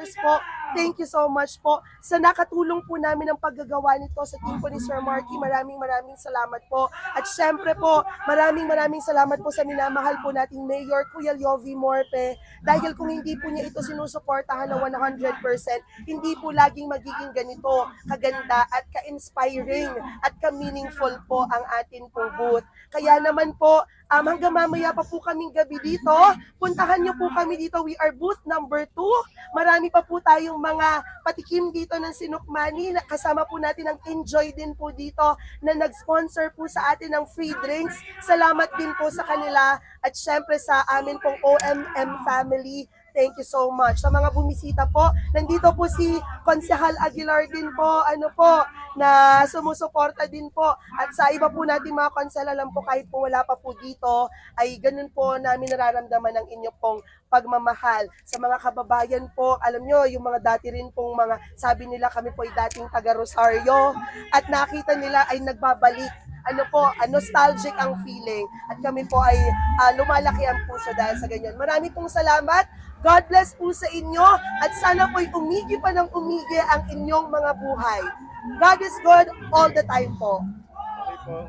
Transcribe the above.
volunteers po, thank you so much po sa nakatulong po namin ng paggagawa nito sa team po ni Sir Marky. Maraming salamat po. At syempre po, maraming salamat po sa minamahal po nating Mayor Kuya Yovi Morpe. Dahil kung hindi po niya ito sinusuportahan ng 100%, hindi po laging magiging ganito kaganda at ka-inspiring at ka-meaningful po ang atin pong booth. Kaya naman po, hanggang mamaya pa po kaming gabi dito, puntahan niyo po kami dito. We are booth number 2. Marami pa po tayong mga patikim dito ng sinukmani. Kasama po natin ang Enjoy din po dito na nag-sponsor po sa atin ng free drinks. Salamat din po sa kanila at syempre sa amin pong OMM family. Thank you so much. Sa mga bumisita po, nandito po si Konsehal Aguilar din po, na sumusuporta din po. At sa iba po natin mga konsehal, alam po kahit po wala pa po dito, ay ganun po namin nararamdaman ang inyo pong pagmamahal. Sa mga kababayan po, alam nyo, yung mga dati rin pong mga, sabi nila kami po ay dating taga Rosario, at nakita nila ay nagbabalik. Nostalgic ang feeling. At kami po ay lumalaki ang puso dahil sa ganyan. Marami pong salamat. God bless po sa inyo at sana po'y umigi pa ng umigi ang inyong mga buhay. God is good all the time po. Okay po.